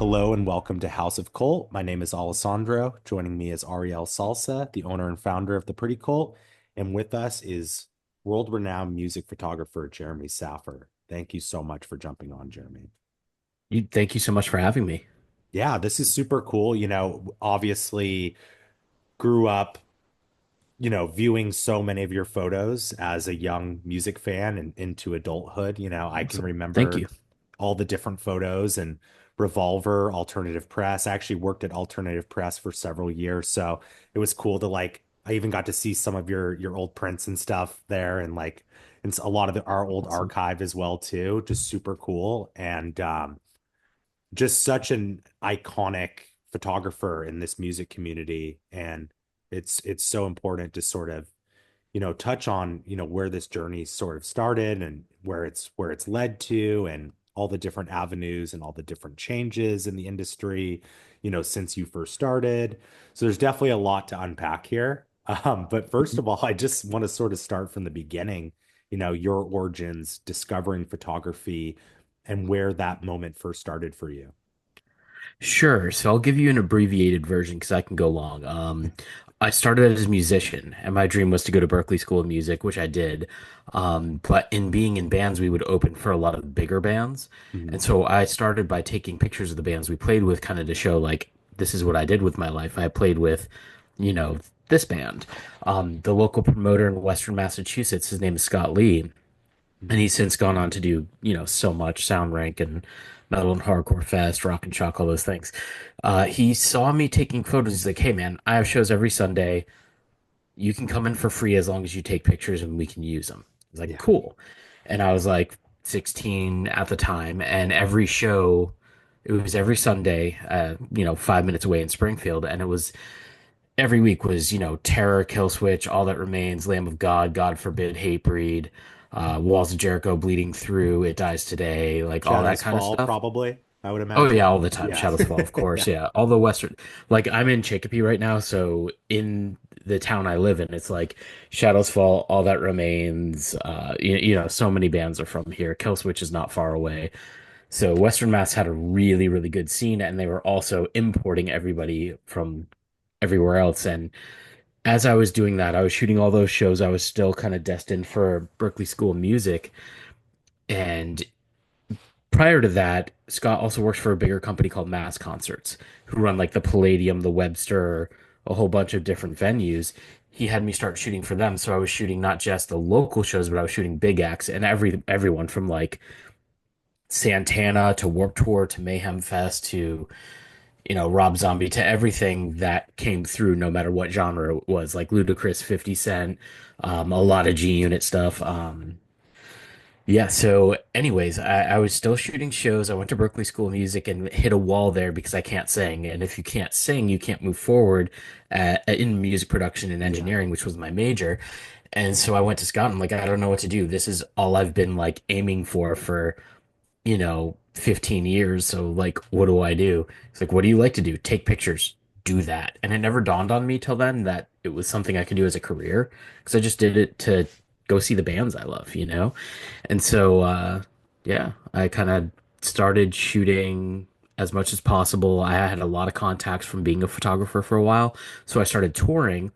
Hello and welcome to House of Cult. My name is Alessandro. Joining me is Ariel Salsa, the owner and founder of the Pretty Cult. And with us is world-renowned music photographer Jeremy Saffer. Thank you so much for jumping on, Jeremy. Thank you so much for having me. Yeah, this is super cool. Obviously grew up, viewing so many of your photos as a young music fan and into adulthood. I can Awesome. Thank remember you. all the different photos and Revolver, Alternative Press. I actually worked at Alternative Press for several years, so it was cool to I even got to see some of your old prints and stuff there, and a lot of our old Awesome. archive as well too. Just super cool, and just such an iconic photographer in this music community, and it's so important to sort of touch on, where this journey sort of started and where it's led to and all the different avenues and all the different changes in the industry, since you first started. So there's definitely a lot to unpack here. But first of all, I just want to sort of start from the beginning, your origins, discovering photography and where that moment first started for you. Sure. So I'll give you an abbreviated version because I can go long. I started as a musician, and my dream was to go to Berklee School of Music, which I did. But in being in bands, we would open for a lot of bigger bands. Mhm. And so I started by taking pictures of the bands we played with, kind of to show, like, this is what I did with my life. I played with, you know, this band. The local promoter in Western Massachusetts, his name is Scott Lee. And he's since gone on to do, so much Sound Rank and Metal and Hardcore Fest, Rock and Shock, all those things. He saw me taking photos. He's like, "Hey, man, I have shows every Sunday. You can come in for free as long as you take pictures and we can use them." I was like, Yeah. "Cool." And I was like 16 at the time, and every show, it was every Sunday, 5 minutes away in Springfield, and it was every week was, Terror, Killswitch, All That Remains, Lamb of God, God Forbid, Hatebreed, Walls of Jericho, Bleeding Through, It Dies Today, like all that Shadows kind of Fall, stuff. probably, I would Oh yeah, imagine. all the time. Yeah. Shadows Fall, of Yeah. course. Yeah, all the Western. Like I'm in Chicopee right now, so in the town I live in, it's like Shadows Fall, All That Remains. So many bands are from here. Killswitch is not far away. So Western Mass had a really, really good scene, and they were also importing everybody from everywhere else. And as I was doing that, I was shooting all those shows. I was still kind of destined for Berklee School of Music. And prior to that, Scott also works for a bigger company called Mass Concerts, who run like the Palladium, the Webster, a whole bunch of different venues. He had me start shooting for them, so I was shooting not just the local shows, but I was shooting big acts and everyone from like Santana to Warped Tour to Mayhem Fest to Rob Zombie to everything that came through, no matter what genre it was, like Ludacris, 50 Cent, a lot of G Unit stuff. Yeah, so anyways, I was still shooting shows. I went to Berklee School of Music and hit a wall there because I can't sing. And if you can't sing, you can't move forward in music production and Yeah. engineering, which was my major. And so I went to Scott. I'm like, I don't know what to do. This is all I've been like aiming for 15 years. So like, what do I do? It's like, what do you like to do? Take pictures, do that. And it never dawned on me till then that it was something I could do as a career because I just did it to go see the bands I love. And so, yeah, I kind of started shooting as much as possible. I had a lot of contacts from being a photographer for a while. So I started touring.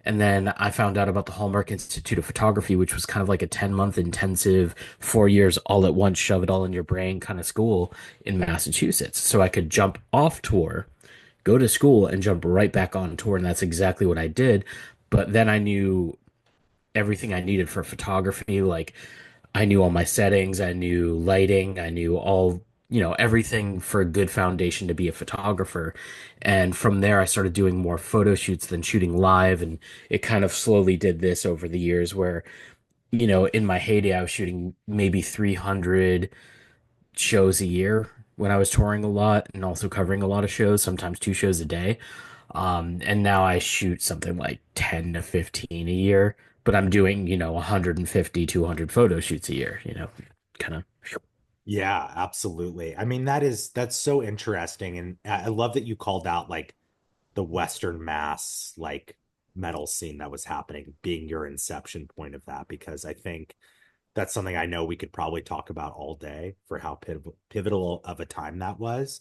And then I found out about the Hallmark Institute of Photography, which was kind of like a 10-month intensive, 4 years all at once, shove it all in your brain kind of school in Massachusetts. So I could jump off tour, go to school, and jump right back on tour. And that's exactly what I did. But then I knew everything I needed for photography. Like I knew all my settings, I knew lighting, I knew all, everything for a good foundation to be a photographer. And from there, I started doing more photo shoots than shooting live. And it kind of slowly did this over the years where, in my heyday, I was shooting maybe 300 shows a year when I was touring a lot and also covering a lot of shows, sometimes two shows a day. And now I shoot something like 10 to 15 a year, but I'm doing, 150, 200 photo shoots a year, kind of. Yeah, absolutely. I mean, that's so interesting. And I love that you called out the Western Mass metal scene that was happening being your inception point of that, because I think that's something I know we could probably talk about all day for how pivotal of a time that was.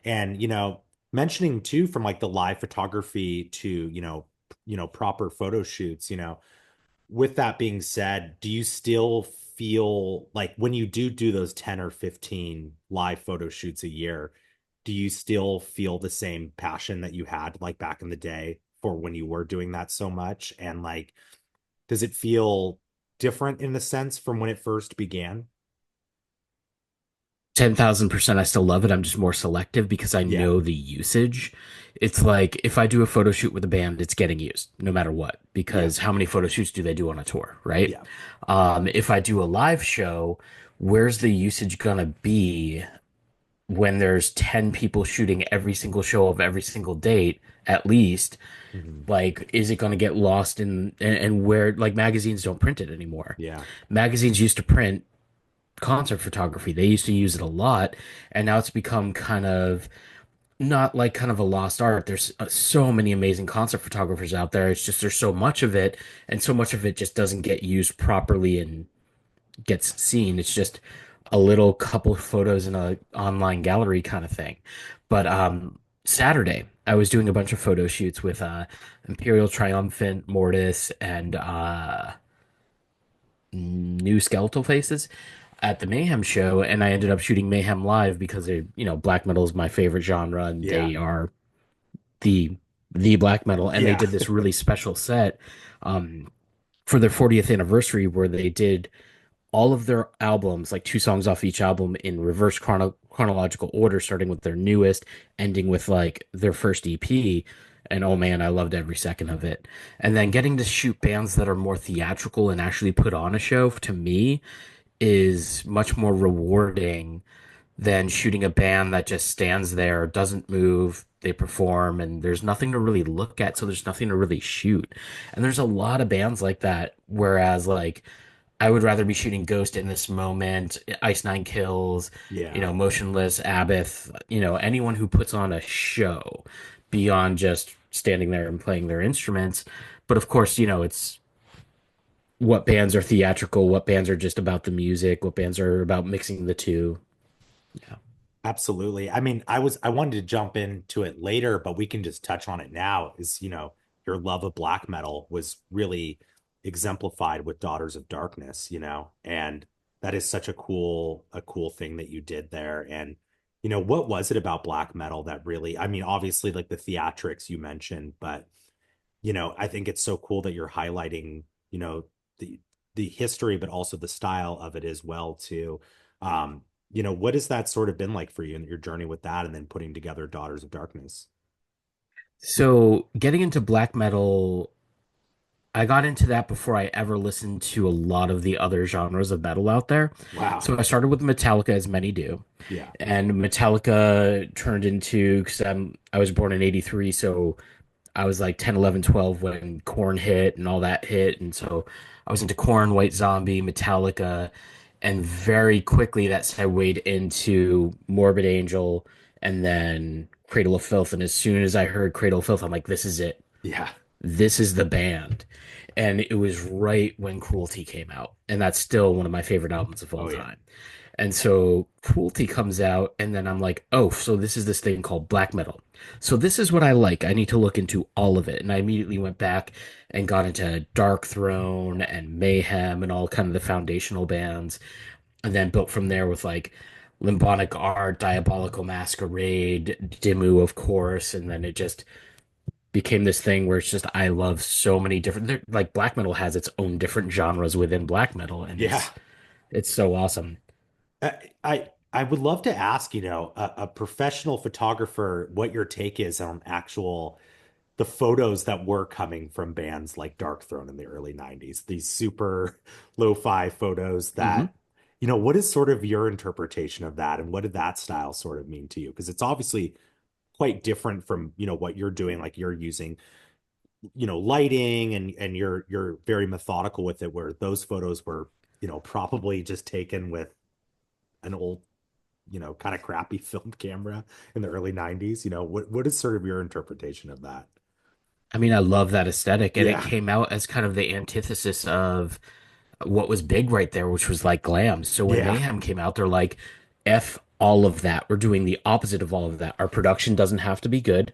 And, mentioning too from like the live photography to, proper photo shoots, with that being said, do you still feel like when you do those 10 or 15 live photo shoots a year, do you still feel the same passion that you had like back in the day for when you were doing that so much? And like, does it feel different in the sense from when it first began? 10,000% I still love it. I'm just more selective because I Yeah. know the usage. It's like if I do a photo shoot with a band, it's getting used no matter what, Yeah. because how many photo shoots do they do on a tour, right? Yeah. If I do a live show, where's the usage gonna be when there's 10 people shooting every single show of every single date, at least? Mhm. Like, is it gonna get lost and where like magazines don't print it anymore? Yeah. Magazines used to print concert photography. They used to use it a lot, and now it's become kind of not like kind of a lost art. There's so many amazing concert photographers out there. It's just there's so much of it, and so much of it just doesn't get used properly and gets seen. It's just a little couple photos in a online gallery kind of thing. But Saturday, I was doing a bunch of photo shoots with Imperial Triumphant, Mortis, and New Skeletal Faces at the Mayhem show, and I ended up shooting Mayhem live because black metal is my favorite genre, and Yeah. they are the the black metal, and they Yeah. did this really special set um, for their 40th anniversary where they did all of their albums, like two songs off each album in reverse chronological order, starting with their newest, ending with like their first EP. And oh man, I loved every second of it. And then getting to shoot bands that are more theatrical and actually put on a show to me is much more rewarding than shooting a band that just stands there, doesn't move, they perform, and there's nothing to really look at, so there's nothing to really shoot. And there's a lot of bands like that, whereas like I would rather be shooting Ghost in this moment, Ice Nine Kills, Yeah. Motionless, Abbott, anyone who puts on a show beyond just standing there and playing their instruments. But of course, it's what bands are theatrical, what bands are just about the music, what bands are about mixing the two. Yeah. Absolutely. I mean, I wanted to jump into it later, but we can just touch on it now. Is, your love of black metal was really exemplified with Daughters of Darkness, and that is such a cool thing that you did there. And, what was it about black metal that really, I mean, obviously like the theatrics you mentioned, but I think it's so cool that you're highlighting, the history, but also the style of it as well too. What has that sort of been like for you in your journey with that and then putting together Daughters of Darkness? So getting into black metal, I got into that before I ever listened to a lot of the other genres of metal out there. Wow. So I started with Metallica, as many do, Yeah. and Metallica turned into because I was born in '83, so I was like 10, 11, 12 when Korn hit and all that hit, and so I was into Korn, White Zombie, Metallica, and very quickly that segued into Morbid Angel and then Cradle of Filth. And as soon as I heard Cradle of Filth, I'm like, this is it. Yeah. This is the band. And it was right when Cruelty came out. And that's still one of my favorite albums of all Oh yeah. time. And so Cruelty comes out, and then I'm like, oh, so this is this thing called black metal. So this is what I like. I need to look into all of it. And I immediately went back and got into Dark Throne and Mayhem and all kind of the foundational bands. And then built from there with like Limbonic Art, Diabolical Masquerade, Dimmu, of course. And then it just became this thing where it's just I love so many different like black metal has its own different genres within black metal, and Yeah. it's so awesome. I would love to ask, a professional photographer what your take is on actual the photos that were coming from bands like Dark Throne in the early 90s, these super lo-fi photos Hmm. that, what is sort of your interpretation of that and what did that style sort of mean to you? Because it's obviously quite different from, what you're doing, like you're using, lighting and you're very methodical with it, where those photos were, probably just taken with an old, kind of crappy film camera in the early 90s. What is sort of your interpretation of that? I mean, I love that aesthetic, and it Yeah. came out as kind of the antithesis of what was big right there, which was like glam. So when Yeah. Mayhem came out, they're like, F all of that. We're doing the opposite of all of that. Our production doesn't have to be good.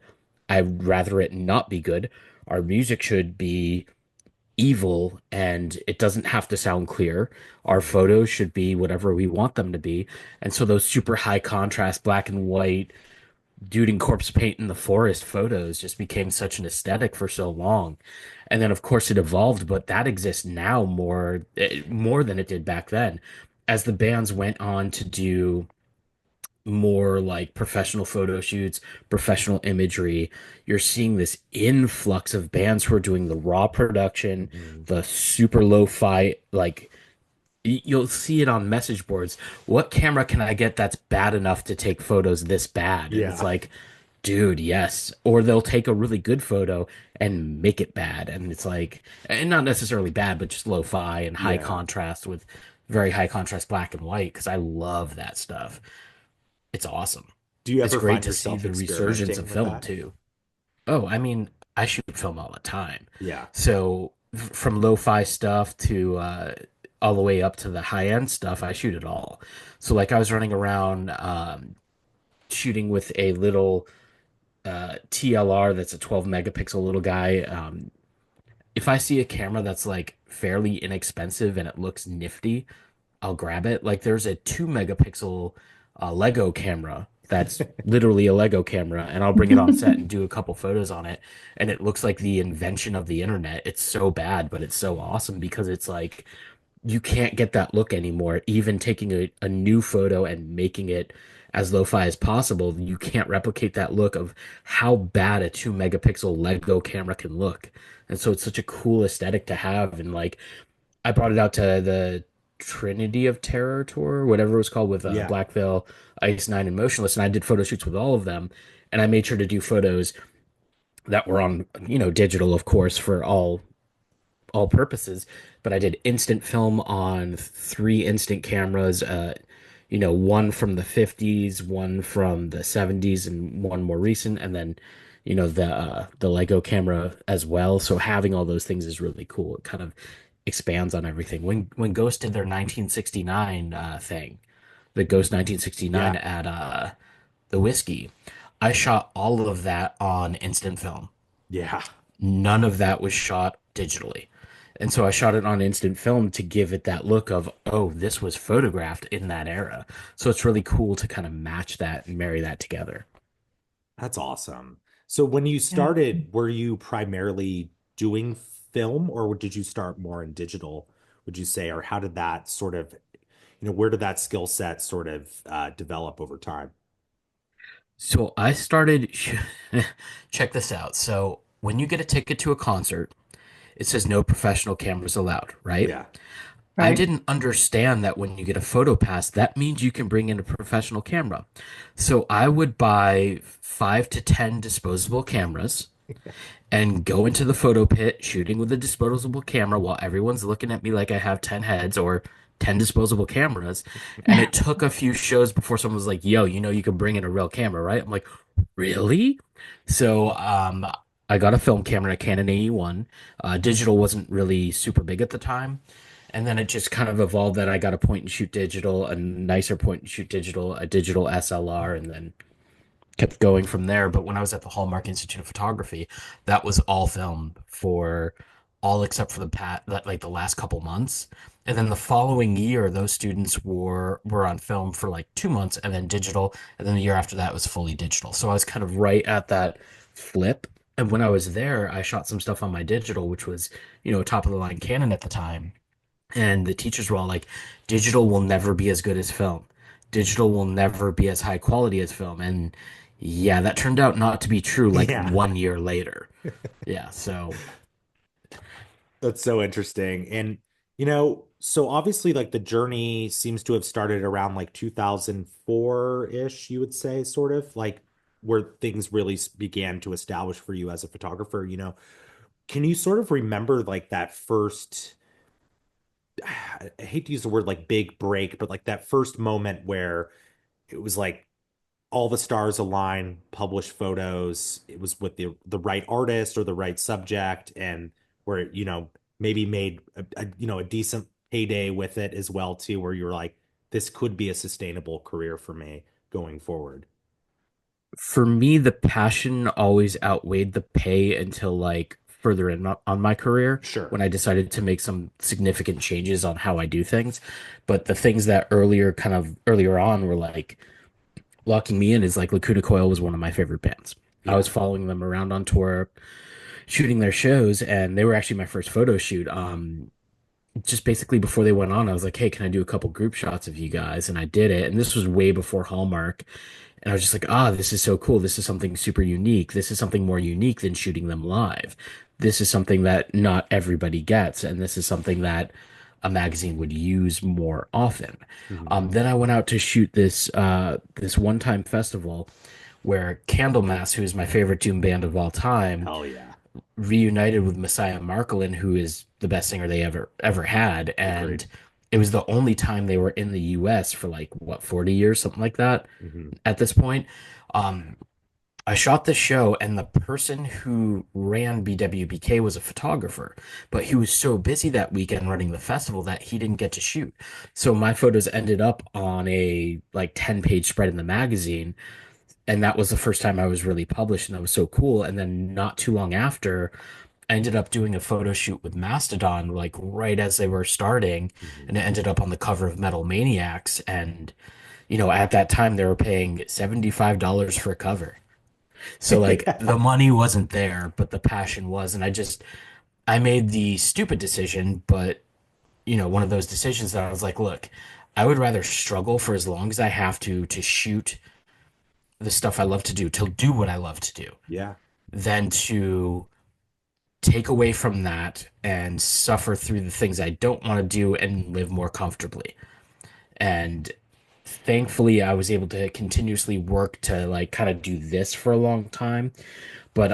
I'd rather it not be good. Our music should be evil and it doesn't have to sound clear. Our Mhm. photos should be whatever we want them to be. And so those super high contrast black and white dude in corpse paint in the forest photos just became such an aesthetic for so long. And then of course it evolved, but that exists now more than it did back then. As the bands went on to do more like professional photo shoots, professional imagery, you're seeing this influx of bands who are doing the raw production, Mhm. the super lo-fi, like you'll see it on message boards. What camera can I get that's bad enough to take photos this bad? And it's Yeah. like, dude, yes. Or they'll take a really good photo and make it bad. And it's like, and not necessarily bad, but just lo-fi and high Yeah. contrast with very high contrast black and white because I love that stuff. It's awesome. Do you It's ever great find to see yourself the resurgence experimenting of with film that? too. Oh, I mean, I shoot film all the time. Yeah. So from lo-fi stuff to all the way up to the high-end stuff, I shoot it all. So like I was running around shooting with a little TLR that's a 12 megapixel little guy. If I see a camera that's like fairly inexpensive and it looks nifty, I'll grab it. Like there's a 2 megapixel Lego camera that's literally a Lego camera, and I'll bring it on set and do a couple photos on it, and it looks like the invention of the internet. It's so bad, but it's so awesome because it's like you can't get that look anymore. Even taking a new photo and making it as lo-fi as possible, you can't replicate that look of how bad a 2 megapixel Lego camera can look. And so it's such a cool aesthetic to have. And like I brought it out to the Trinity of Terror tour, whatever it was called, with Yeah. Black Veil, Ice Nine, and Motionless, and I did photo shoots with all of them. And I made sure to do photos that were on, digital, of course, for all purposes. But I did instant film on three instant cameras, one from the 50s, one from the 70s, and one more recent, and then, the Lego camera as well. So having all those things is really cool. It kind of expands on everything. When Ghost did their 1969 thing, the Ghost 1969 Yeah. at the Whiskey, I shot all of that on instant film. Yeah. None of that was shot digitally. And so I shot it on instant film to give it that look of, oh, this was photographed in that era. So it's really cool to kind of match that and marry that together. That's awesome. So when you started, were you primarily doing film or did you start more in digital, would you say? Or how did that sort of, where did that skill set sort of develop over time? So I started, check this out. So when you get a ticket to a concert, it says no professional cameras allowed, right? Yeah. I Right. didn't understand that when you get a photo pass, that means you can bring in a professional camera. So I would buy 5 to 10 disposable cameras and go into the photo pit shooting with a disposable camera while everyone's looking at me like I have 10 heads or 10 disposable cameras. And it took a few shows before someone was like, yo, you can bring in a real camera, right? I'm like, really? So, I got a film camera, a Canon 81. Digital wasn't really super big at the time. And then it just kind of evolved that I got a point and shoot digital, a nicer point and shoot digital, a digital SLR, and then kept going from there. But when I was at the Hallmark Institute of Photography, that was all film for all except for like the last couple months. And then the following year, those students were on film for like 2 months and then digital. And then the year after that was fully digital. So I was kind of right at that flip. And when I was there, I shot some stuff on my digital, which was, top of the line Canon at the time. And the teachers were all like, digital will never be as good as film. Digital will never be as high quality as film. And yeah, that turned out not to be true like Yeah. 1 year later. Yeah, so That's so interesting. And, so obviously like the journey seems to have started around like 2004-ish, you would say, sort of like where things really began to establish for you as a photographer. Can you sort of remember like that first, I hate to use the word like big break, but like that first moment where it was like all the stars align, publish photos. It was with the right artist or the right subject, and where maybe made a decent payday with it as well too, where you're like, this could be a sustainable career for me going forward? For me, the passion always outweighed the pay until like further in on my career Sure. when I decided to make some significant changes on how I do things. But the things that earlier on were like locking me in is like Lacuna Coil was one of my favorite bands. I was Yeah. following them around on tour, shooting their shows, and they were actually my first photo shoot. Just basically before they went on, I was like, "Hey, can I do a couple group shots of you guys?" And I did it. And this was way before Hallmark. And I was just like, "Ah, this is so cool. This is something super unique. This is something more unique than shooting them live. This is something that not everybody gets, and this is something that a magazine would use more often." Hmm. Then I went out to shoot this one-time festival where Candlemass, who is my favorite doom band of all time, Hell yeah. reunited with Messiah Markolin, who is the best singer they ever had, and Agreed. it was the only time they were in the U.S. for like what 40 years, something like that. Hmm. At this point, um, I shot this show, and the person who ran BWBK was a photographer, but he was so busy that weekend running the festival that he didn't get to shoot. So my photos ended up on a like 10-page spread in the magazine, and that was the first time I was really published, and that was so cool. And then not too long after, I ended up doing a photo shoot with Mastodon, like right as they were starting, Hmm. and it ended up on the cover of Metal Maniacs. And, at that time they were paying $75 for a cover. So like the money wasn't there, but the passion was. And I made the stupid decision, but one of those decisions that I was like, look, I would rather struggle for as long as I have to shoot the stuff I love to do, to do what I love to do, Yeah. than to take away from that and suffer through the things I don't want to do and live more comfortably. And thankfully, I was able to continuously work to like kind of do this for a long time. But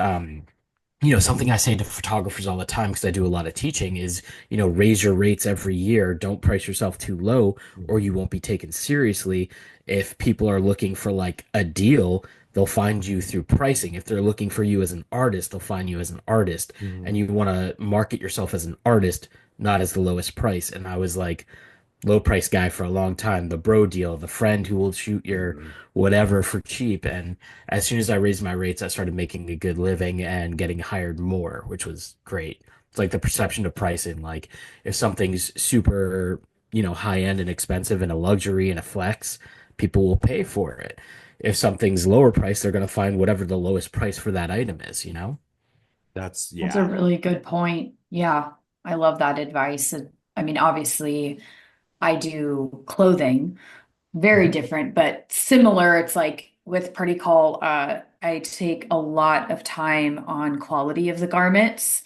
something I say to photographers all the time because I do a lot of teaching is, raise your rates every year. Don't price yourself too low or Hmm. you won't be taken seriously. If people are looking for like a deal, they'll find you through pricing. If they're looking for you as an artist, they'll find you as an artist. Hmm. And you want to market yourself as an artist, not as the lowest price. And I was like, low price guy for a long time, the bro deal, the friend who will shoot your Hmm. whatever for cheap. And as soon as I raised my rates, I started making a good living and getting hired more, which was great. It's like the perception of pricing. Like if something's super, high end and expensive and a luxury and a flex, people will pay for it. If something's lower price, they're going to find whatever the lowest price for that item is. That's, That's a yeah. really good point. Yeah, I love that advice. I mean, obviously, I do clothing, very different, but similar. It's like with Pretty Call, I take a lot of time on quality of the garments,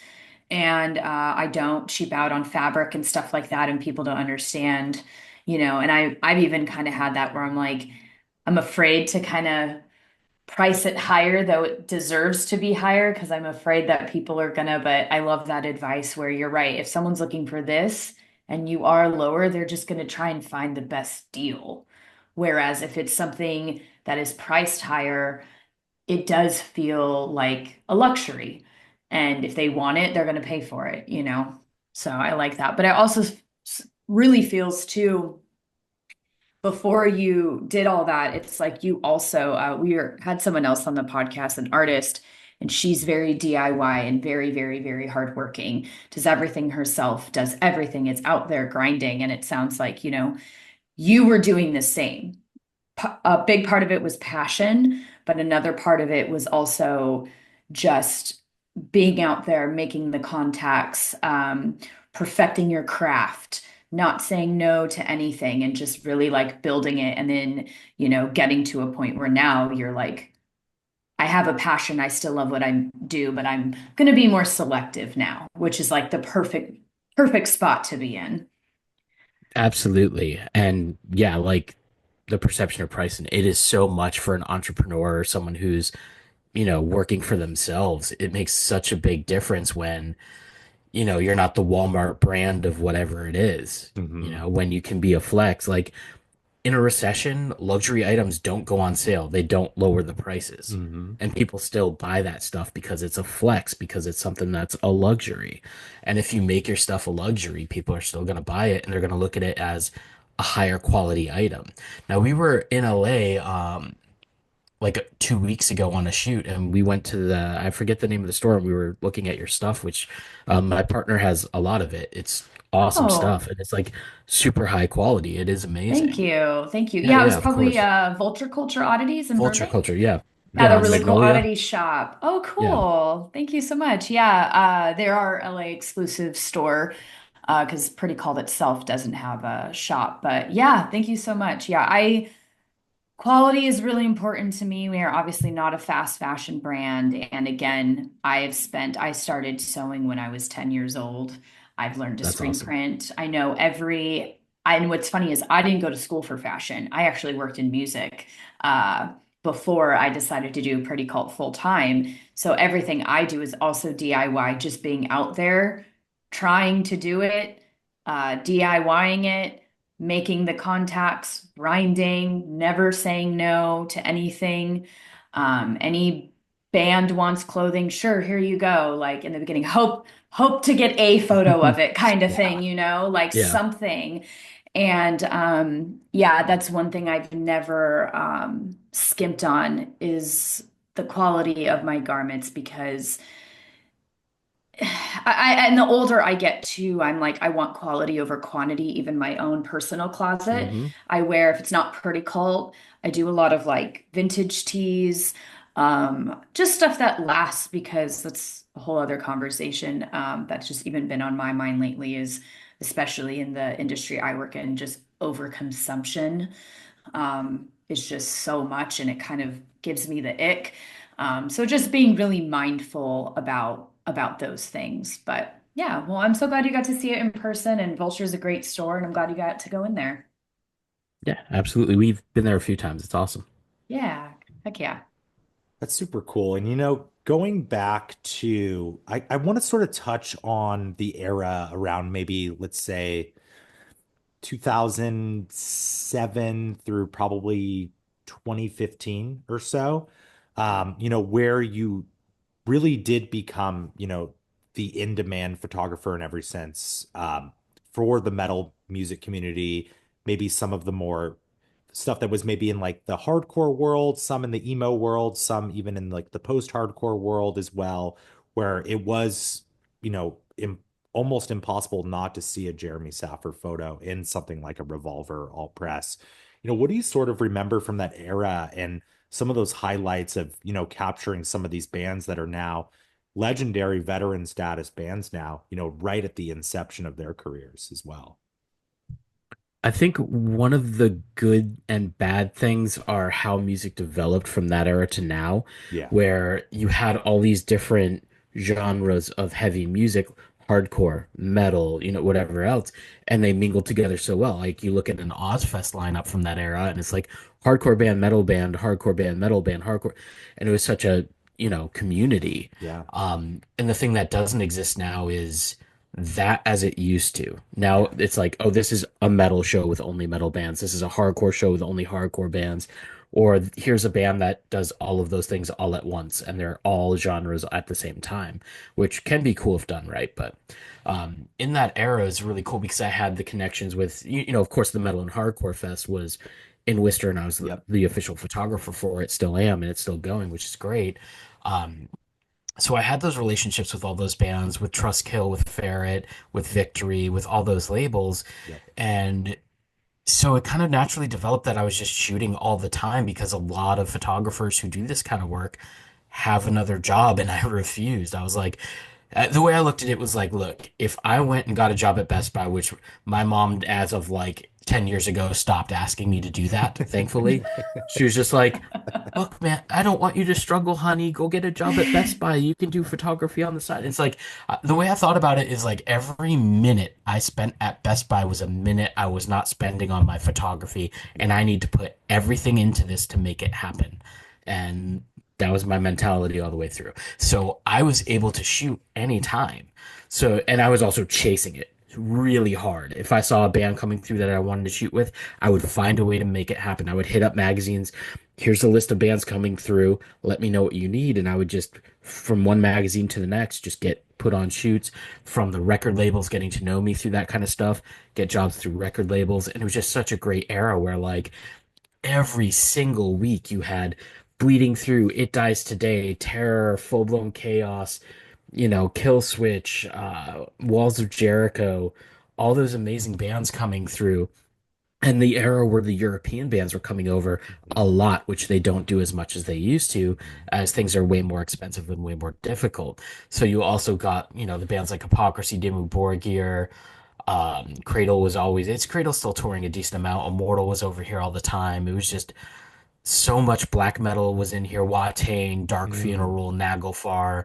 and I don't cheap out on fabric and stuff like that, and people don't understand, and I've even kind of had that where I'm like, I'm afraid to kind of price it higher, though it deserves to be higher because I'm afraid that people are gonna, but I love that advice where you're right. If someone's looking for this and you are lower, they're just gonna try and find the best deal. Whereas if it's something that is priced higher, it does feel like a luxury. And if they want it, they're gonna pay for it. So I like that. But I also really feels too before you did all that, it's like you also had someone else on the podcast, an artist, and she's very DIY and very, very, very hardworking, does everything herself, does everything. It's out there grinding. And it sounds like, you were doing the same. A big part of it was passion, but another part of it was also just being out there, making the contacts, perfecting your craft, not saying no to anything, and just really like building it. And then, getting to a point where now you're like, I have a passion. I still love what I do, but I'm going to be more selective now, which is like the perfect spot to be in. Absolutely. And yeah, like the perception of pricing, it is so much for an entrepreneur or someone who's, working for themselves. It makes such a big difference when, you're not the Walmart brand of whatever it is, Hmm. when you can be a flex. Like in a recession, luxury items don't go on sale. They don't lower the prices. Hmm. And people still buy that stuff because it's a flex, because it's something that's a luxury. And if you make your stuff a luxury, people are still going to buy it and they're going to look at it as a higher quality item. Now we were in LA like 2 weeks ago on a shoot, and we went to the I forget the name of the store, and we were looking at your stuff, which my partner has a lot of it. It's awesome Oh, stuff, and it's like super high quality. It is thank amazing. you. Thank you. Yeah, Yeah, it was yeah, of probably course. Vulture Culture Oddities in Vulture Burbank. culture, yeah. Yeah, Yeah, the on really cool Magnolia. oddity shop. Oh, Yeah, cool. Thank you so much. Yeah, they're our LA exclusive store because Pretty Called itself doesn't have a shop. But yeah, thank you so much. Yeah, I quality is really important to me. We are obviously not a fast fashion brand. And again, I started sewing when I was 10 years old. I've learned to that's screen awesome. print. And what's funny is I didn't go to school for fashion. I actually worked in music uh, before I decided to do Pretty Cult full time. So everything I do is also DIY, just being out there, trying to do it, DIYing it, making the contacts, grinding, never saying no to anything. Any band wants clothing, sure, here you go. Like in the beginning, hope to get a photo of it, kind of Yeah, thing, like yeah. something. And yeah, that's one thing I've never skimped on is the quality of my garments because and the older I get too, I'm like, I want quality over quantity. Even my own personal closet, Hmm. I wear, if it's not pretty cult, I do a lot of like vintage tees, just stuff that lasts because that's a whole other conversation. That's just even been on my mind lately is especially in the industry I work in, just overconsumption is just so much and it kind of gives me the ick. So just being really mindful about those things. But yeah, well, I'm so glad you got to see it in person and Vulture's a great store and I'm glad you got to go in there. Yeah, absolutely. We've been there a few times. It's awesome. Yeah. Heck yeah. That's super cool. And going back to, I want to sort of touch on the era around maybe, let's say, 2007 through probably 2015 or so, where you really did become, the in-demand photographer in every sense, for the metal music community, maybe some of the more stuff that was maybe in like the hardcore world, some in the emo world, some even in like the post-hardcore world as well, where it was, you know, im almost impossible not to see a Jeremy Saffer photo in something like a Revolver all press. What do you sort of remember from that era and some of those highlights of, capturing some of these bands that are now legendary veteran status bands now, right at the inception of their careers as well? I think one of the good and bad things are how music developed from that era to now, Yeah. where you had all these different genres of heavy music, hardcore, metal, whatever else, and they mingled together so well. Like you look at an Ozfest lineup from that era, and it's like hardcore band, metal band, hardcore, and it was such a, community. Yeah. And the thing that doesn't exist now is that as it used to. Now Yeah. it's like, oh, this is a metal show with only metal bands. This is a hardcore show with only hardcore bands. Or here's a band that does all of those things all at once, and they're all genres at the same time, which can be cool if done right. But in that era is really cool because I had the connections with, of course, the Metal and Hardcore Fest was in Worcester, and I was Yep. the official photographer for it, still am, and it's still going, which is great. Um, so I had those relationships with all those bands, with Trustkill, with Ferret, with Victory, with all those labels. Yep. And so it kind of naturally developed that I was just shooting all the time because a lot of photographers who do this kind of work have another job and I refused. I was like, the way I looked at it was like, look, if I went and got a job at Best Buy, which my mom, as of like 10 years ago, stopped asking me to do that, thankfully. She was just like, look, man, I don't want you to struggle, honey. Go get a job at Best Buy. You can do photography on the side. It's like the way I thought about it is like every minute I spent at Best Buy was a minute I was not spending on my photography, and Yeah. I need to put everything into this to make it happen. And that was my mentality all the way through. So I was able to shoot anytime. So, and I was also chasing it really hard. If I saw a band coming through that I wanted to shoot with, I would find a way to make it happen. I would hit up magazines. here's a list of bands coming through. Let me know what you need. And I would just, from one magazine to the next, just get put on shoots from the record labels, getting to know me through that kind of stuff, get jobs through record labels. And it was just such a great era where, like, every single week you had Bleeding Through, It Dies Today, Terror, Full Blown Chaos, Kill Switch, Walls of Jericho, all those amazing bands coming through. And the era where the European bands were coming over a Mhm. lot, which they don't do as much as they used to, as things are way more expensive and way more difficult. So you also got, the bands like Hypocrisy, Dimmu Borgir, Cradle was always, it's Cradle still touring a decent amount. Immortal was over here all the time. It was just so much black metal was in here. Watain, Dark Mm. Funeral, Naglfar,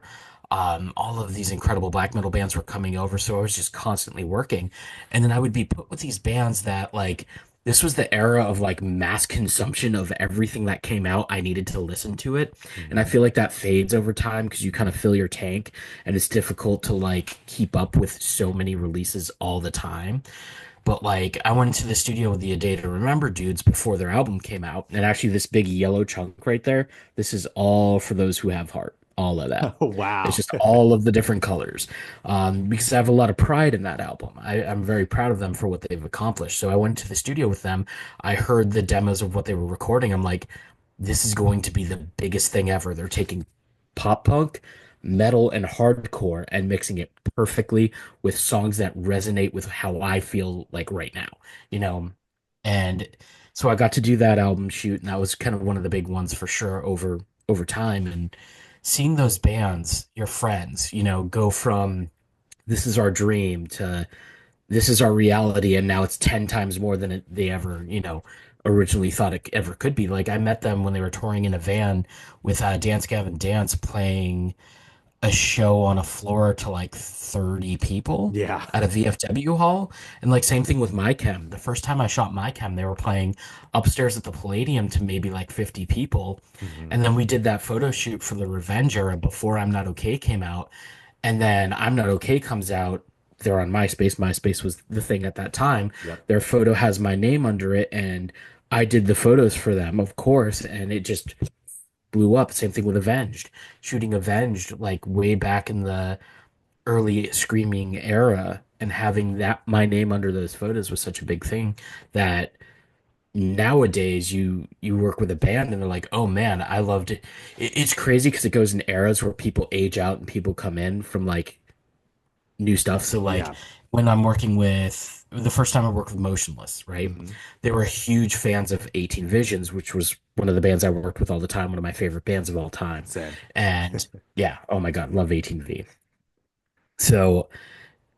all of these incredible black metal bands were coming over. So I was just constantly working. And then I would be put with these bands that, like, this was the era of like mass consumption of everything that came out. I needed to listen to it. And I Mhm. feel like that fades over time because you kind of fill your tank and it's difficult to like keep up with so many releases all the time. But like, I went into the studio with the A Day to Remember dudes before their album came out, and actually, this big yellow chunk right there, this is all for those who have heart. All of that. Oh, It's wow. just all of the different colors, because I have a lot of pride in that album. I'm very proud of them for what they've accomplished. So I went to the studio with them. I heard the demos of what they were recording. I'm like, this is going to be the biggest thing ever. They're taking pop punk, metal, and hardcore and mixing it perfectly with songs that resonate with how I feel like right now, you know? And so I got to do that album shoot, and that was kind of one of the big ones for sure over time. And seeing those bands, your friends, go from this is our dream to this is our reality, and now it's 10 times more than they ever, originally thought it ever could be. Like I met them when they were touring in a van with Dance Gavin Dance playing a show on a floor to like 30 people Yeah. at a VFW hall. And like same thing with my chem. The first time I shot my chem, they were playing upstairs at the Palladium to maybe like 50 people. Mhm. And then we did that photo shoot for the Revenger before I'm Not Okay came out. And then I'm Not Okay comes out. They're on MySpace. MySpace was the thing at that time. Yep. Their photo has my name under it, and I did the photos for them, of course, and it just blew up. Same thing with Avenged. Shooting Avenged like way back in the early Screaming era and having that my name under those photos was such a big thing that nowadays you work with a band and they're like, "Oh man, I loved it." It's crazy because it goes in eras where people age out and people come in from like new stuff. So like Yeah. when I'm working with the first time I worked with Motionless, right? Hmm. They were huge fans of 18 Visions, which was one of the bands I worked with all the time, one of my favorite bands of all time. Same. And yeah, oh my God, love 18V. So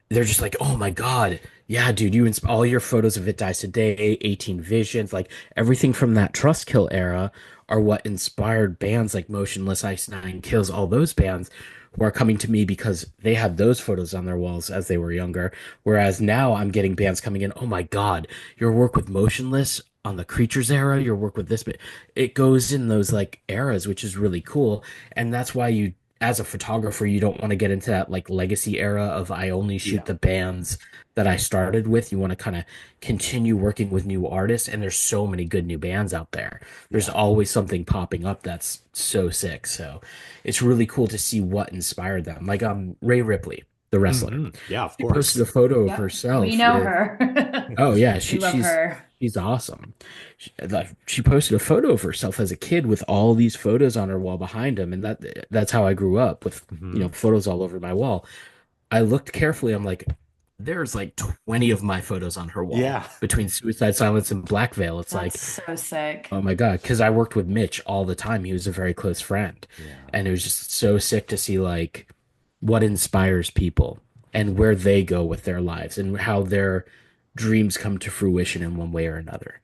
they're just like, oh my God, yeah, dude, all your photos of It Dies Today, 18 Visions, like everything from that Trustkill era are what inspired bands like Motionless, Ice Nine Kills, all those bands who are coming to me because they had those photos on their walls as they were younger. Whereas now I'm getting bands coming in, oh my God, your work with Motionless on the Creatures era, your work with this, but it goes in those like eras, which is really cool. And that's why as a photographer, you don't want to get into that like legacy era of I only shoot Yeah. the bands that I started with. You want to kind of continue working with new artists, and there's so many good new bands out there. There's Yeah. always something popping up that's so sick. So it's really cool to see what inspired them. Like Ray Ripley, the wrestler. Hmm. Yeah, of She posted course. a photo of Yep. We herself know with her. oh yeah, We love her. she's awesome. She posted a photo of herself as a kid with all these photos on her wall behind him, and that's how I grew up with Hmm. photos all over my wall. I looked carefully. I'm like, there's like 20 of my photos on her wall Yeah. between Suicide Silence and Black Veil. It's That's like, so sick. oh my God, because I worked with Mitch all the time. He was a very close friend, Yeah. and it was just so sick to see like what inspires people and where they go with their lives and how their dreams come to fruition in one way or another.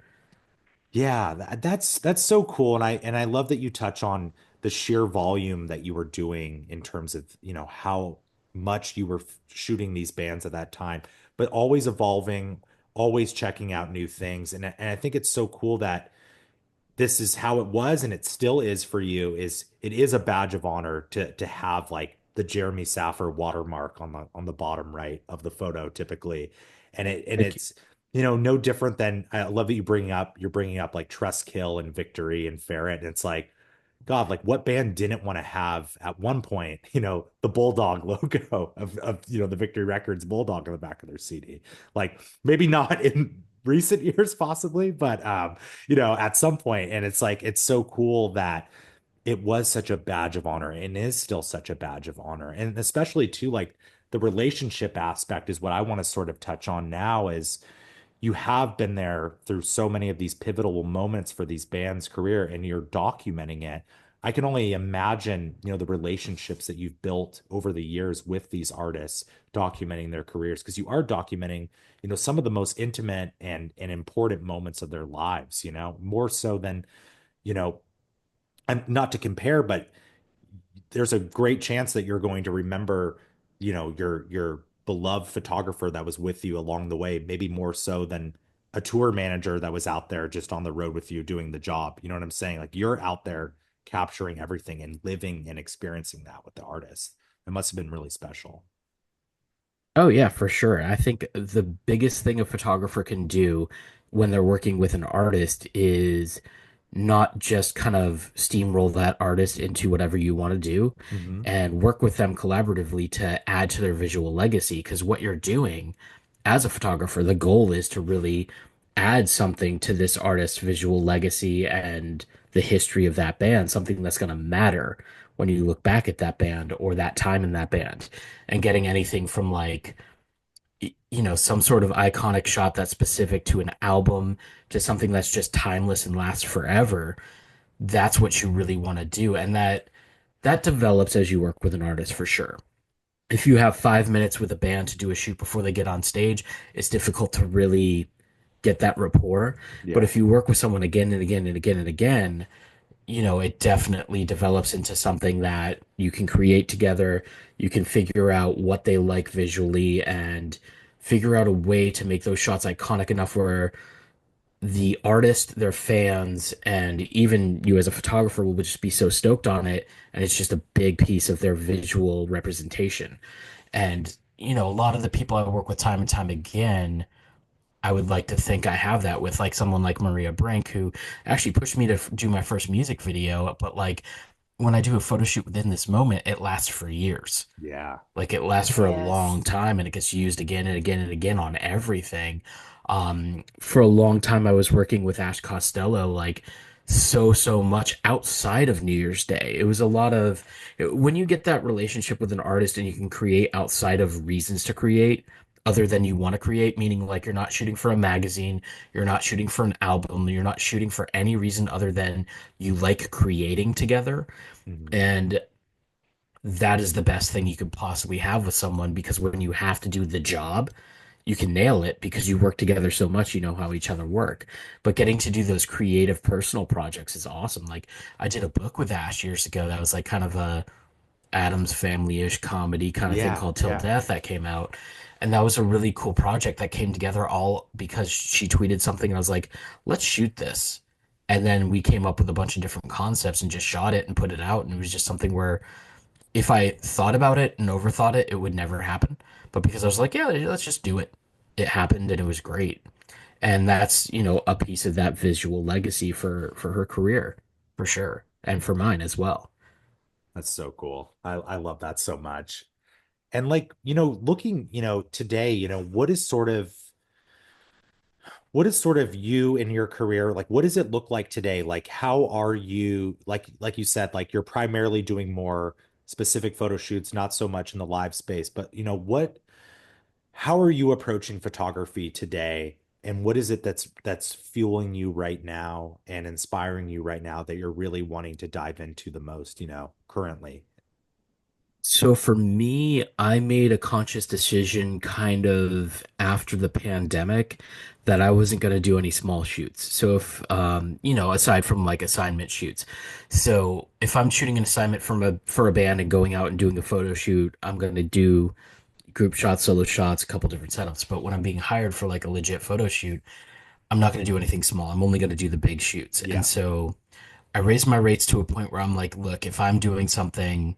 Yeah, that's so cool. And I love that you touch on the sheer volume that you were doing in terms of, how much you were shooting these bands at that time, but always evolving, always checking out new things. And I think it's so cool that this is how it was and it still is for you. Is it is a badge of honor to have like the Jeremy Saffer watermark on the bottom right of the photo typically. And Thank you. no different than I love that you're bringing up like Trustkill and Victory and Ferret. And it's like, God, like what band didn't want to have at one point, the Bulldog logo of the Victory Records Bulldog on the back of their CD. Like maybe not in recent years, possibly, but at some point. And it's like it's so cool that it was such a badge of honor and is still such a badge of honor. And especially too, like the relationship aspect is what I want to sort of touch on now is you have been there through so many of these pivotal moments for these bands' career and you're documenting it. I can only imagine, the relationships that you've built over the years with these artists documenting their careers because you are documenting, some of the most intimate and important moments of their lives, more so than, you know, and not to compare, but there's a great chance that you're going to remember, your beloved photographer that was with you along the way, maybe more so than a tour manager that was out there just on the road with you doing the job. You know what I'm saying? Like you're out there capturing everything and living and experiencing that with the artist. It must have been really special. Oh yeah, for sure. I think the biggest thing a photographer can do when they're working with an artist is not just kind of steamroll that artist into whatever you want to do Hmm. and work with them collaboratively to add to their visual legacy. Because what you're doing as a photographer, the goal is to really add something to this artist's visual legacy and the history of that band, something that's going to matter when you look back at that band or that time in that band. And getting anything from like, some sort of iconic shot that's specific to an album to something that's just timeless and lasts forever. That's what you really want to do. And that develops as you work with an artist for sure. If you have 5 minutes with a band to do a shoot before they get on stage, it's difficult to really get that rapport. But Yeah. if you work with someone again and again and again and again, it definitely develops into something that you can create together. You can figure out what they like visually and figure out a way to make those shots iconic enough where the artist, their fans, and even you as a photographer will just be so stoked on it. And it's just a big piece of their visual representation. And, a lot of the people I work with time and time again, I would like to think I have that with like someone like Maria Brink, who actually pushed me to do my first music video. But like when I do a photo shoot within this moment, it lasts for years. Yeah. Like it lasts for a Yes. long time and it gets used again and again and again on everything. For a long time, I was working with Ash Costello, like so much outside of New Year's Day. It was a lot of when you get that relationship with an artist and you can create outside of reasons to create, other than you want to create, meaning like you're not shooting for a magazine, you're not shooting for an album, you're not shooting for any reason other than you like creating together. Mhm. And that is the best thing you could possibly have with someone because when you have to do the job, you can nail it because you work together so much, you know how each other work. But getting to do those creative personal projects is awesome. Like I did a book with Ash years ago that was like kind of a Adams Family-ish comedy kind of thing Yeah. called Till Yeah. Death that came out. And that was a really cool project that came together all because she tweeted something and I was like, let's shoot this. And then we came up with a bunch of different concepts and just shot it and put it out. And it was just something where if I thought about it and overthought it, it would never happen. But because I was like, yeah, let's just do it. It happened and it was great. And that's, a piece of that visual legacy for her career, for sure. And for mine as well. That's so cool. I love that so much. And like, looking, today, what is sort of you in your career? Like, what does it look like today? Like, how are you, like you said, like you're primarily doing more specific photo shoots, not so much in the live space, but how are you approaching photography today? And what is it that's fueling you right now and inspiring you right now that you're really wanting to dive into the most, currently? So for me, I made a conscious decision kind of after the pandemic that I wasn't going to do any small shoots. So if, aside from like assignment shoots. So if I'm shooting an assignment for a band and going out and doing a photo shoot, I'm going to do group shots, solo shots, a couple different setups. But when I'm being hired for like a legit photo shoot, I'm not going to do anything small. I'm only going to do the big shoots. And Yeah. so I raised my rates to a point where I'm like, look, if I'm doing something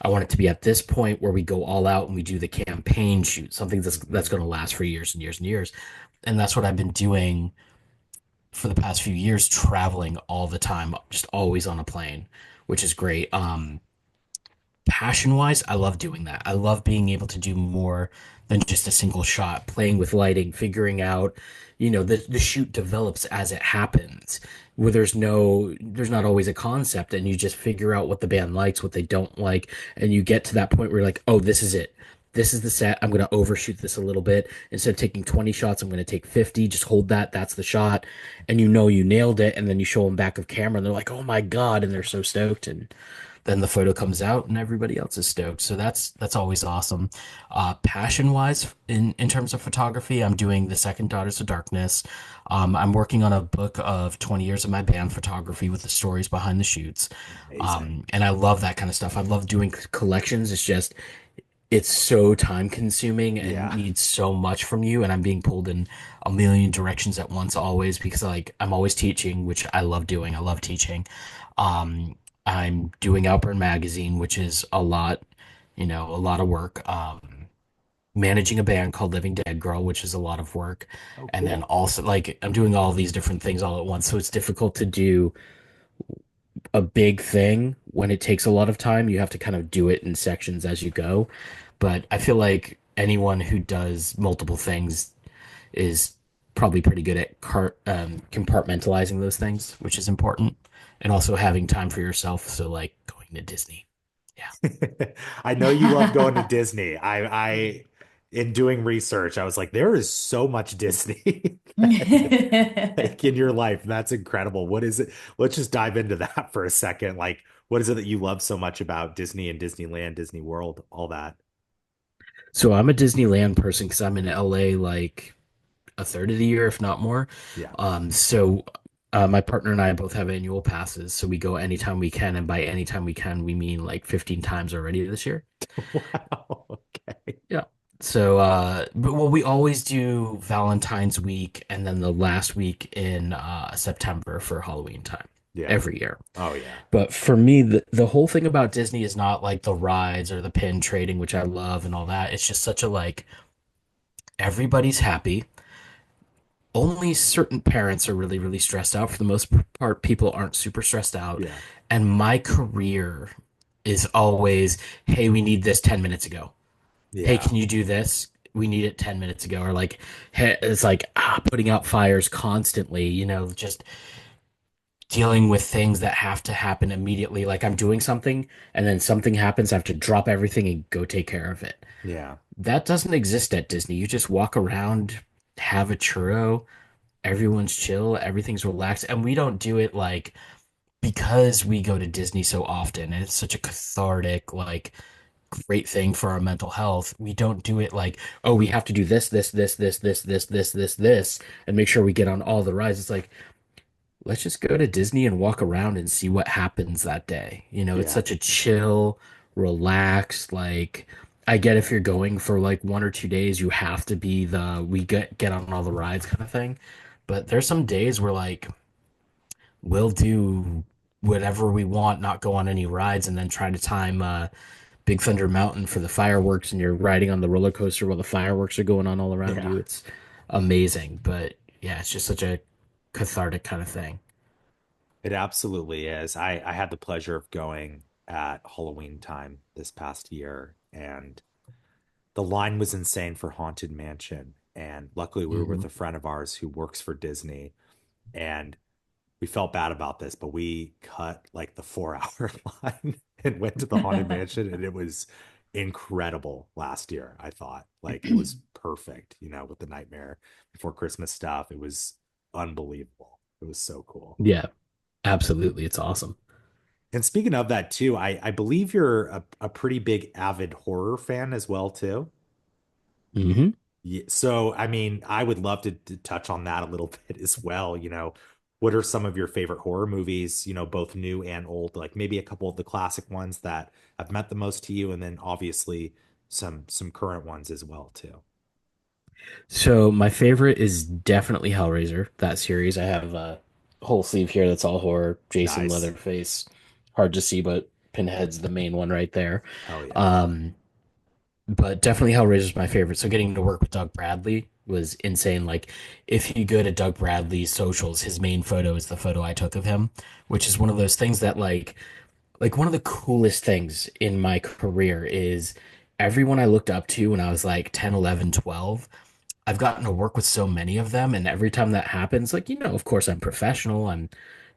I want it to be at this point where we go all out and we do the campaign shoot, something that's Mhm. going to last for years and years and years. And that's what I've been doing for the past few years, traveling all the time, just always on a plane, which is great. Passion wise, I love doing that. I love being able to do more than just a single shot, playing with lighting, figuring out, the shoot develops as it happens, where there's not always a concept, and you just figure out what the band likes, what they don't like, and you get to that point where you're like, oh, this is it. This is the set. I'm going to overshoot this a little bit. Instead of taking 20 shots, I'm going to take 50. Just hold that. That's the shot. And you nailed it. And then you show them back of camera and they're like, oh my God. And they're so stoked. And then the photo comes out and everybody else is stoked. So that's always awesome. Passion wise, in terms of photography, I'm doing the second Daughters of Darkness. I'm working on a book of 20 years of my band photography with the stories behind the shoots. Amazing. And I love that kind of stuff. I love doing collections. It's so time consuming and Yeah. needs so much from you. And I'm being pulled in a million directions at once always because like I'm always teaching, which I love doing. I love teaching. Um, I'm doing Outburn Magazine, which is a lot of work. Managing a band called Living Dead Girl, which is a lot of work. Oh, And then cool. also like I'm doing all these different things all at once. So it's difficult to do a big thing when it takes a lot of time. You have to kind of do it in sections as you go. But I feel like anyone who does multiple things is probably pretty good at compartmentalizing those things, which is important, and also having time for yourself. So, like going to Disney. Yeah. I know you love going to Disney. In doing research, I was like, there is so much Disney like in your life. That's incredible. What is it? Let's just dive into that for a second. Like, what is it that you love so much about Disney and Disneyland, Disney World, all that? So I'm a Disneyland person because I'm in LA like a third of the year, if not more. Yeah. My partner and I both have annual passes, so we go anytime we can, and by anytime we can, we mean like 15 times already this year. Wow. Okay. Yeah. So, but well, we always do Valentine's week and then the last week in September for Halloween time Yeah. every year. Oh, yeah. But for me, the whole thing about Disney is not like the rides or the pin trading, which I love and all that. It's just such a like everybody's happy. Only certain parents are really, really stressed out. For the most part, people aren't super stressed out. Yeah. And my career is always, hey, we need this 10 minutes ago. Hey, Yeah. can you do this? We need it 10 minutes ago. Or like, hey, it's like putting out fires constantly, just dealing with things that have to happen immediately. Like I'm doing something and then something happens. I have to drop everything and go take care of it. Yeah. That doesn't exist at Disney. You just walk around, have a churro, everyone's chill, everything's relaxed. And we don't do it like because we go to Disney so often and it's such a cathartic, like, great thing for our mental health. We don't do it like, oh, we have to do this, and make sure we get on all the rides. It's like, let's just go to Disney and walk around and see what happens that day. It's Yeah. such a chill, relaxed, like, I get if you're going for like 1 or 2 days, you have to be we get on all the rides kind of thing. But there's some days where like we'll do whatever we want, not go on any rides, and then try to time Big Thunder Mountain for the fireworks, and you're riding on the roller coaster while the fireworks are going on all around Yeah. you. It's amazing. But yeah, it's just such a cathartic kind of thing. It absolutely is. I had the pleasure of going at Halloween time this past year, and the line was insane for Haunted Mansion. And luckily, we were with Hmm. a friend of ours who works for Disney, and we felt bad about this, but we cut like the 4 hour line and went to the Haunted Mansion, and it was incredible last year. I thought like it was perfect, with the Nightmare Before Christmas stuff. It was unbelievable. It was so cool. Yeah, absolutely. It's awesome. And speaking of that too, I believe you're a pretty big avid horror fan as well too. Hmm. Yeah, so I mean, I would love to touch on that a little bit as well. What are some of your favorite horror movies, both new and old, like maybe a couple of the classic ones that have meant the most to you, and then obviously some current ones as well too. So my favorite is definitely Hellraiser, that series. I have a whole sleeve here that's all horror. Jason Nice. Leatherface. Hard to see, but Pinhead's the main one right there. Hell yeah. Um, but definitely Hellraiser's my favorite. So getting to work with Doug Bradley was insane. Like if you go to Doug Bradley's socials, his main photo is the photo I took of him, which is one of those things that like one of the coolest things in my career is everyone I looked up to when I was like 10, 11, 12. I've gotten to work with so many of them, and every time that happens, like, of course I'm professional, I'm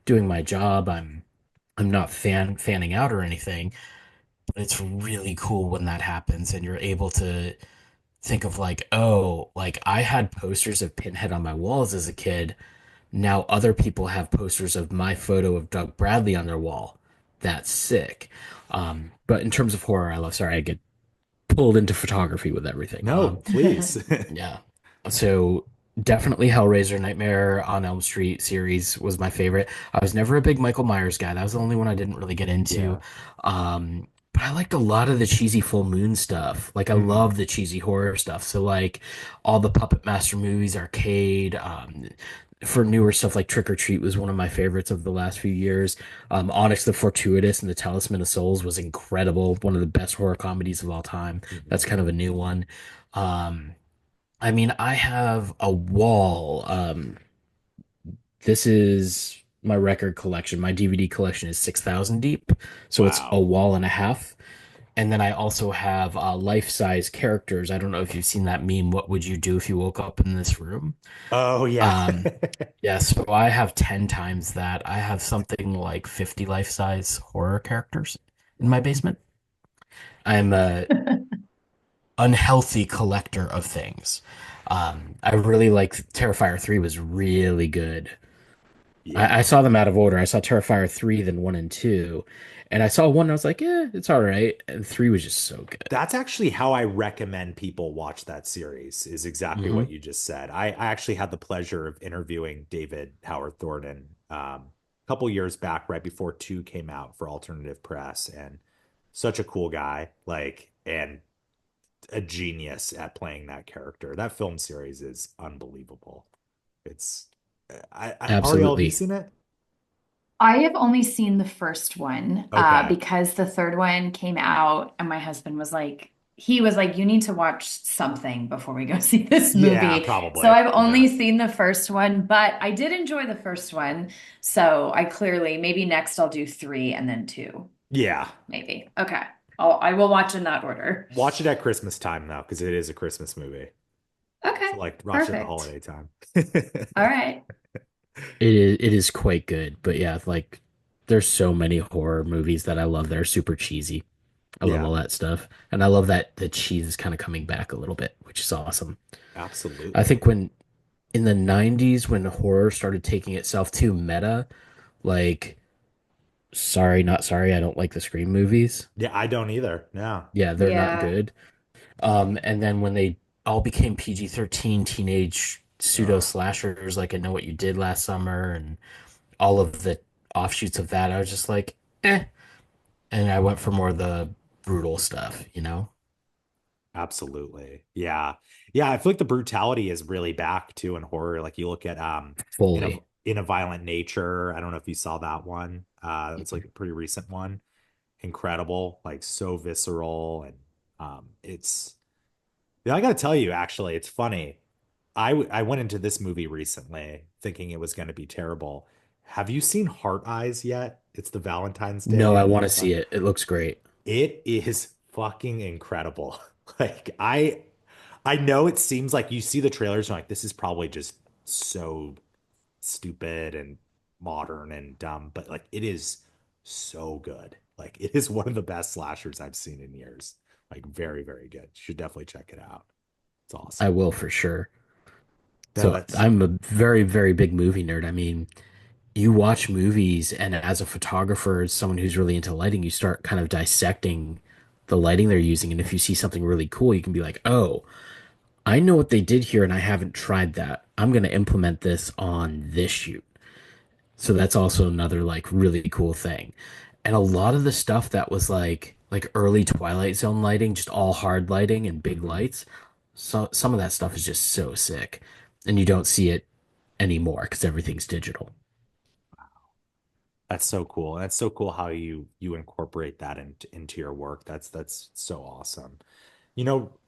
doing my job, I'm not fanning out or anything, but it's really cool when that happens and you're able to think of like, oh, like I had posters of Pinhead on my walls as a kid. Now other people have posters of my photo of Doug Bradley on their wall. That's sick. But in terms of horror, sorry, I get pulled into photography with everything. No, please. Yeah. So definitely Hellraiser, Nightmare on Elm Street series was my favorite. I was never a big Michael Myers guy. That was the only one I didn't really get into. Yeah. But I liked a lot of the cheesy full moon stuff. Like I Mhm. love the cheesy horror stuff. So like all the Puppet Master movies, Arcade, for newer stuff like Trick or Treat was one of my favorites of the last few years. Onyx the Fortuitous and the Talisman of Souls was incredible. One of the best horror comedies of all time. That's Mhm. kind of a new one. Um, I mean, I have a wall. This is my record collection. My DVD collection is 6,000 deep, so it's a Wow. wall and a half. And then I also have life-size characters. I don't know if you've seen that meme. What would you do if you woke up in this room? Oh yeah. Um, yeah, so I have 10 times that. I have something like 50 life-size horror characters in my basement. I'm a unhealthy collector of things. I really like Terrifier 3 was really good. I Yeah. saw them out of order. I saw Terrifier 3, then 1 and 2. And I saw 1 and I was like, it's all right. And 3 was just so good. That's actually how I recommend people watch that series, is exactly Hmm. what you just said. I actually had the pleasure of interviewing David Howard Thornton a couple years back, right before 2 came out for Alternative Press, and such a cool guy, like, and a genius at playing that character. That film series is unbelievable. It's Ariel, have you Absolutely. seen it? I have only seen the first one Okay. because the third one came out, and my husband he was like, you need to watch something before we go see this Yeah, movie. So probably. I've Yeah. only seen the first one, but I did enjoy the first one. So I clearly, maybe next I'll do three and then two, Yeah. maybe. Okay. I will watch in that order. Watch it at Christmas time though, because it is a Christmas movie. Okay. So like watch it at Perfect. holiday time. All right. It is quite good. But yeah, like there's so many horror movies that I love that are super cheesy. I love Yeah, all that stuff. And I love that the cheese is kind of coming back a little bit, which is awesome. I absolutely. think when in the 90s when horror started taking itself too meta, like sorry, not sorry, I don't like the Scream movies. Yeah, I don't either. No. Yeah, they're not Yeah. good. And then when they all became PG-13 teenage pseudo Ugh, slashers, like I Know What You Did Last Summer and all of the offshoots of that, I was just like, eh. And I went for more of the brutal stuff, you know? absolutely. Yeah. Yeah, I feel like the brutality is really back too in horror. Like you look at Fully. in a Violent Nature. I don't know if you saw that one. It's like a pretty recent one. Incredible, like so visceral, and it's yeah, I gotta tell you, actually, it's funny. I went into this movie recently thinking it was going to be terrible. Have you seen Heart Eyes yet? It's the Valentine's No, Day I want to marathon. see it. It looks great. It is fucking incredible. Like I know it seems like you see the trailers and you're like this is probably just so stupid and modern and dumb, but like it is so good. Like it is one of the best slashers I've seen in years. Like very, very good. You should definitely check it out. It's I awesome. will for sure. No, So that's I'm a very, very big movie nerd. I mean, you watch movies, and as a photographer, as someone who's really into lighting, you start kind of dissecting the lighting they're using. And if you see something really cool, you can be like, oh, I know what they did here, and I haven't tried that. I'm going to implement this on this shoot. So that's also another like really cool thing. And a lot of the stuff that was like early Twilight Zone lighting, just all hard lighting and big mhm. lights. So some of that stuff is just so sick. And you don't see it anymore because everything's digital. That's so cool. That's so cool how you incorporate that into your work. That's so awesome.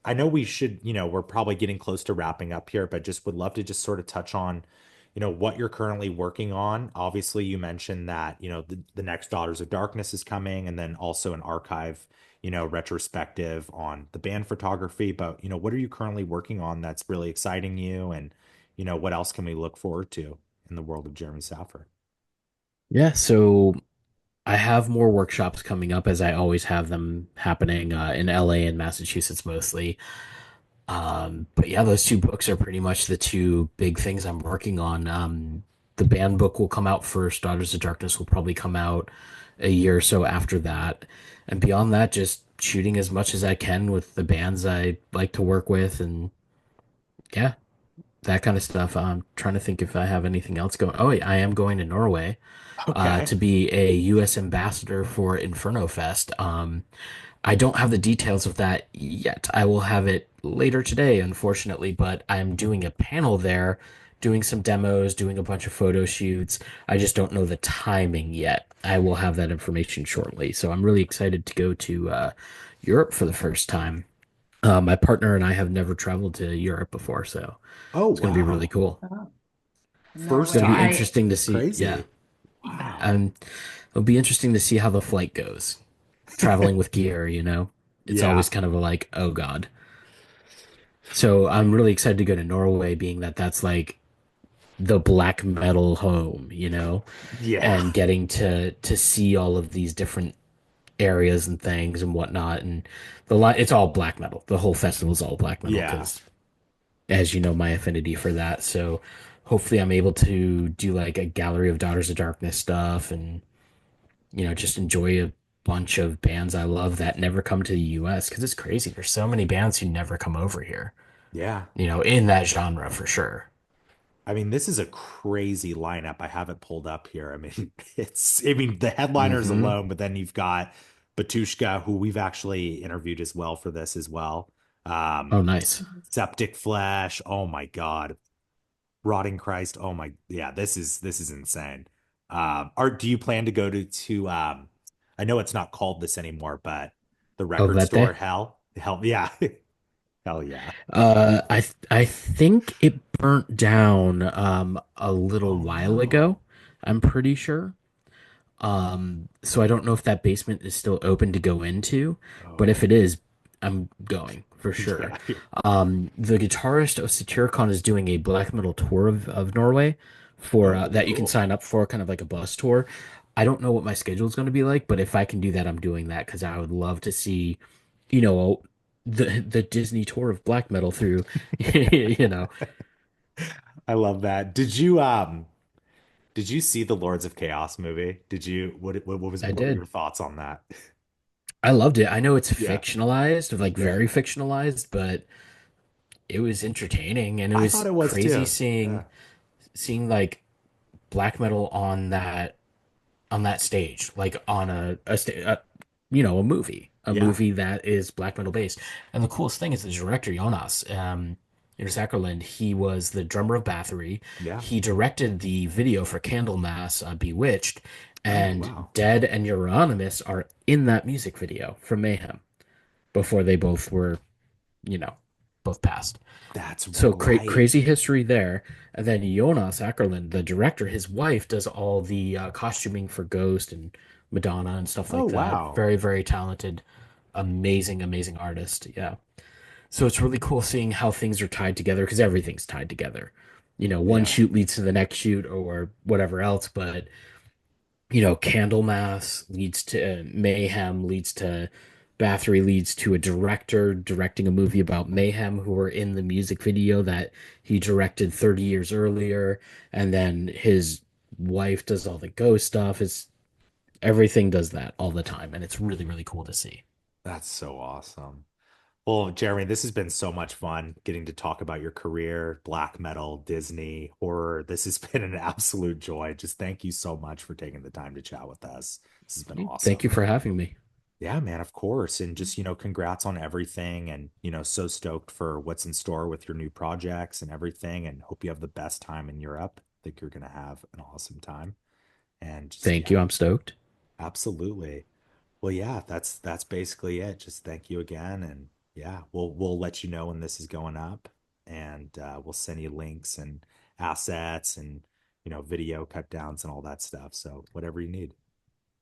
I know we should, we're probably getting close to wrapping up here, but just would love to just sort of touch on, what you're currently working on. Obviously, you mentioned that, the next Daughters of Darkness is coming, and then also an archive, retrospective on the band photography. But, what are you currently working on that's really exciting you? And, what else can we look forward to in the world of Jeremy Saffer? Yeah, so I have more workshops coming up as I always have them happening in LA and Massachusetts mostly. But yeah, those two books are pretty much the two big things I'm working on. The band book will come out first. Daughters of Darkness will probably come out a year or so after that. And beyond that, just shooting as much as I can with the bands I like to work with and yeah, that kind of stuff. I'm trying to think if I have anything else going. Oh, yeah, I am going to Norway Okay. to be a U.S. ambassador for Inferno Fest. I don't have the details of that yet. I will have it later today, unfortunately, but I'm doing a panel there, doing some demos, doing a bunch of photo shoots. I just don't know the timing yet. I will have that information shortly. So I'm really excited to go to Europe for the first time. My partner and I have never traveled to Europe before, so Oh, it's going to be really wow. cool. Oh, It's First Norway. going to be time? I interesting to see. Yeah, Crazy. Wow. and it'll be interesting to see how the flight goes. Traveling with gear, it's Yeah. always kind of a like, oh God. So I'm really excited to go to Norway, being that that's like the black metal home, Yeah. and getting to see all of these different areas and things and whatnot. And it's all black metal. The whole festival is all black metal Yeah. because, as you know, my affinity for that. So hopefully I'm able to do like a gallery of Daughters of Darkness stuff and just enjoy a bunch of bands I love that never come to the US because it's crazy. There's so many bands who never come over here, Yeah. in that genre for sure. I mean, this is a crazy lineup. I have it pulled up here. I mean, I mean, the headliners Hmm. alone, but then you've got Batushka, who we've actually interviewed as well for this as well. Oh, Um, nice. Septic Flesh. Oh my God. Rotting Christ. Oh my, yeah, this is insane. Do you plan to go to I know it's not called this anymore, but the Oh, record that store day. hell yeah. Hell yeah. I think it burnt down a little Oh while ago. no. I'm pretty sure. So I don't know if that basement is still open to go into, but if it Oh is, I'm going for sure. yeah. The guitarist of Satyricon is doing a black metal tour of Norway for Oh, that you can cool. sign up for, kind of like a bus tour. I don't know what my schedule is going to be like, but if I can do that, I'm doing that because I would love to see, you know, the Disney tour of black metal through, you know. I love that. Did you see the Lords of Chaos movie? Did you I what were did. your thoughts on that? I loved it. I know it's Yeah. fictionalized, like Yeah. very fictionalized, but it was entertaining and it I thought was it was crazy too. seeing Yeah. like black metal on that stage, like on a Yeah. movie that is black metal based. And the coolest thing is the director Jonas, Jonas Ackerland. He was the drummer of Bathory. Yeah. He directed the video for Candlemas, Bewitched, Oh, and wow. Dead and Euronymous are in that music video from Mayhem before they both were, you know, both passed. That's So right. crazy history there. And then Jonas Ackerlund, the director, his wife does all the costuming for Ghost and Madonna and stuff Oh, like that. wow. Very, very talented, amazing, amazing artist. Yeah. So it's really cool seeing how things are tied together because everything's tied together. One Yeah. shoot leads to the next shoot or whatever else, but Candlemas leads to Mayhem, leads to Bathory, leads to a director directing a movie about Mayhem who were in the music video that he directed 30 years earlier. And then his wife does all the ghost stuff. Everything does that all the time. And it's really, really cool to see. That's so awesome. Well, Jeremy, this has been so much fun getting to talk about your career, black metal, Disney, horror. This has been an absolute joy. Just thank you so much for taking the time to chat with us. This has been Thank you awesome. for having me. Yeah, man, of course. And just, congrats on everything and, so stoked for what's in store with your new projects and everything. And hope you have the best time in Europe. I think you're going to have an awesome time. And just, Thank yeah, you. I'm stoked. absolutely. Well, yeah, that's basically it. Just thank you again, and yeah, we'll let you know when this is going up, and we'll send you links and assets and video cut downs and all that stuff. So whatever you need,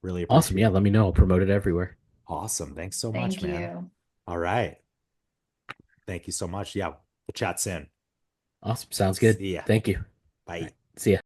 really Awesome. appreciate Yeah, it. let me know. I'll promote it everywhere. Awesome. Thanks so much, Thank man. you. All right. Thank you so much. Yeah, we'll chat soon. Awesome. Sounds good. See ya. Thank you. All Bye. right. See ya.